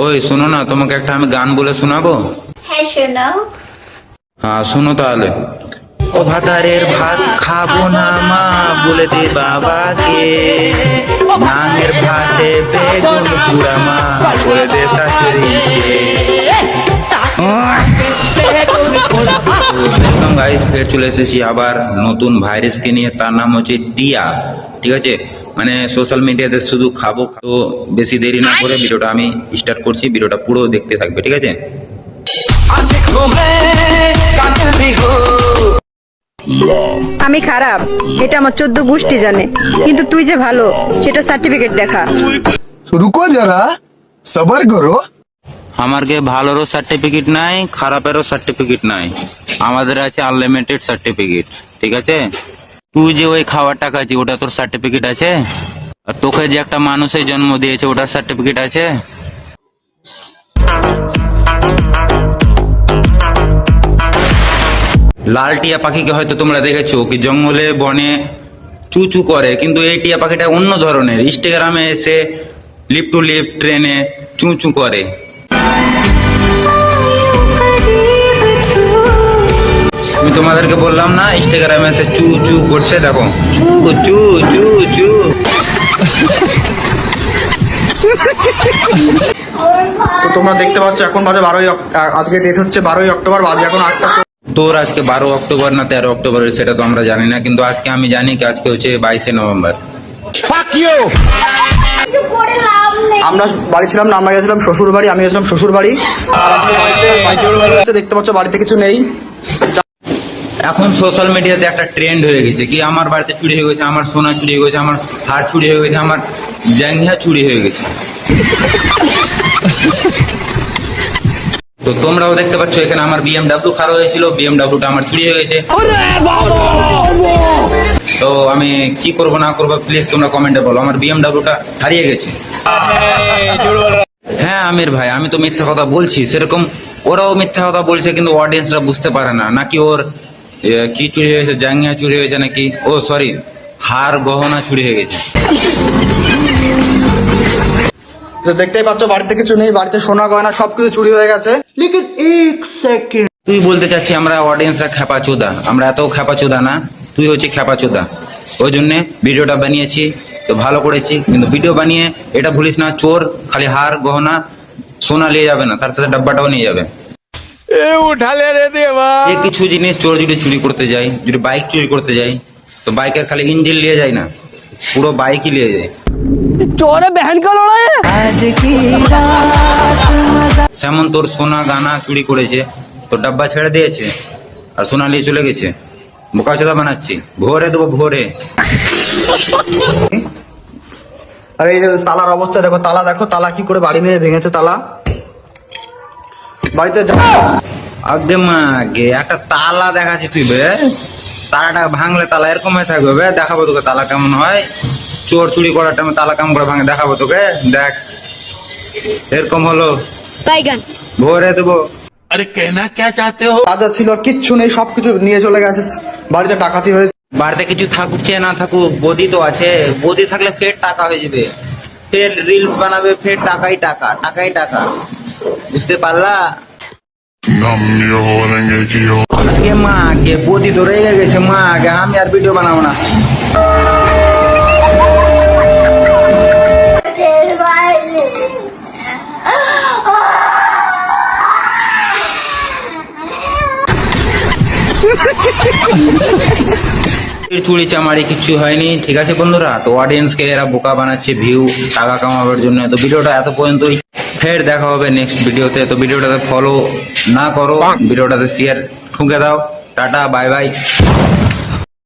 ওই শোনো না, তোমাকে একটা আমি গান বলে শোনাবো। হ্যাঁ শোনাও। হ্যাঁ শোনো তাহলে। ও ভাতারের ভাত খাবো না মা, বলে দে বাবাকে। নাঙের ভাতে বেগুন পুরা মা, বলে দে শাশুড়িকে। ওয়েলকাম গাইস, ফের চলে এসেছি আবার নতুন ভাইরাসকে নিয়ে। তার নাম হচ্ছে টিয়া। ঠিক আছে, মানে সোশ্যাল মিডিয়াতে শুধু খাবো। তো বেশি দেরি না করে ভিডিওটা আমি স্টার্ট করছি। ভিডিওটা পুরো দেখতে থাকবে, ঠিক আছে? আমি খারাপ এটা আমার 14 গোষ্ঠী জানে, কিন্তু তুই যে ভালো সেটা সার্টিফিকেট দেখা। रुको जरा सबर करो। আমার কে ভালোরও সার্টিফিকেট নাই, খারাপেরও সার্টিফিকেট নাই, আমাদের আছে আনলিমিটেড সার্টিফিকেট। ঠিক আছে, তুই যে ওই খাবারটা খাচ্ছিস ওটা তোর সার্টিফিকেট আছে? আর তোকে যে একটা মানুষের জন্ম দিয়েছে ওটার সার্টিফিকেট আছে? লাল টিয়া পাখিকে হয়তো তোমরা দেখেছো কি জঙ্গলে বনে চু চু করে, কিন্তু এই টিয়া পাখিটা অন্য ধরনের। ইনস্টাগ্রামে এসে লিপ টু লিপ ট্রেনে চু চু করে। আমি তোমাদেরকে বললাম না, ইনস্টাগ্রামে এসে চু চু করছে, দেখো চু চু চু চু। তো তোমরা দেখতে পাচ্ছ এখন বাজে আজকে ডেট হচ্ছে 12ই অক্টোবর, বাজে এখন 8টা। তোর আজকে 12 অক্টোবর না 13 অক্টোবর সেটা তো আমরা জানি না, কিন্তু আজকে আমি জানি কি আজকে হচ্ছে 22শে নভেম্বর। আমরা বাড়ি ছিলাম না, আমরা গেছিলাম শ্বশুর বাড়ি, আমি গেছিলাম শ্বশুর বাড়ি। দেখতে পাচ্ছ বাড়িতে কিছু নেই। এখন সোশ্যাল মিডিয়াতে একটা ট্রেন্ড হয়ে গেছে কি আমার বাড়িতে চুরি হয়ে গেছে, আমার সোনা চুরি হয়ে গেছে, আমার হার চুরি হয়ে গেছে, আমার জাঙ্গিয়া চুরি হয়ে গেছে। তো তোমরাও দেখতে পাচ্ছ এখানে আমার বিএমডাব্লিউ খারাপ হয়েছিল, বিএমডাব্লিউটা আমার চুরি হয়ে গেছে। তো আমি কি করব না করবো প্লিজ তোমরা কমেন্টে বলো। আমার বিএমডাব্লিউটা হারিয়ে গেছে। হ্যাঁ আমির ভাই, আমি তো মিথ্যা কথা বলছি, সেরকম ওরাও মিথ্যা কথা বলছে, কিন্তু অডিয়েন্সরা বুঝতে পারে না। নাকি ওর কি চুরি হয়েছে, জাঙ্গিয়া চুরি হয়েছে নাকি, ও সরি হার গহনা চুরি হয়ে গেছে। তো দেখতেই পাচ্ছ বাড়িতে কিছু নেই, বাড়িতে সোনা গয়না সবকিছু চুরি হয়ে গেছে। লেকিন এক সেকেন্ড, তুই বলতে চাচ্ছি আমরা অডিয়েন্সরা খ্যাপাচোদা? আমরা এত খ্যাপাচোদা না, তুই হচ্ছে খ্যাপাচোদা। ওই জন্যে ভিডিওটা বানিয়েছি, তো ভালো করেছি। কিন্তু ভিডিও বানিয়ে এটা ভুলিস না, চোর খালি হার গহনা সোনা নিয়ে যাবে না, তার সাথে ডাব্বাটাও নিয়ে যাবে। কিছু জিনিস চোর যদি চুরি করতে যাই, যদি বাইক চুরি করতে যাই, তো বাইকের খালি ইঞ্জিন নিয়ে যায় না, পুরো বাইকই নিয়ে যায়। যেমন তোর সোনা গানা চুরি করেছে, তোর ডাব্বা ছেড়ে দিয়েছে আর সোনা নিয়ে চলে গেছে। বোকাচোদা বানাচ্ছি, ভোরে দেবো ভোরে। আর এই যে তালার অবস্থা দেখো, তালা দেখো, তালা কি করে বাড়ি মেরে ভেঙেছে তালা। বাড়িতে আগে মা আগে একটা তালা দেখাচ্ছি, তুই বে তালাটা ভাঙলে তালা এরকম হয়ে থাকবে বে, দেখাবো তোকে তালা কেমন হয়। চোর চুরি করার টাইমে তালা কেমন করে ভাঙে দেখাবো তোকে, দেখ এরকম হলো ভোরে দেবো। अरे कहना क्या चाहते हो? যা ছিল কিচ্ছু নেই, সবকিছু নিয়ে চলে গেছে। বাড়িতে ডাকাতি হয়েছে। বাড়িতে কিছু থাকুক চেয়ে না থাকুক, বদি তো আছে। বদি থাকলে ফের টাকা হয়ে যাবে, ফের রিলস বানাবে, ফের টাকাই টাকা, টাকাই টাকা। বুঝতে পারলা? আগে মা আগে বদি তো রেগে গেছে, মা আগে আমি আর ভিডিও বানাবো না। চুরি চামারি কিচ্ছু হয়নি, ঠিক আছে বন্ধুরা? তো অডিয়েন্সকে এরা বোকা বানাচ্ছে ভিউ টাকা কামাবার জন্য। তো ভিডিওটা এত পর্যন্তই, ফের দেখা হবে নেক্সট ভিডিওতে। তো ভিডিওটাতে ফলো না করো, ভিডিওটাতে শেয়ার ঠুকে দাও। Tata bye bye.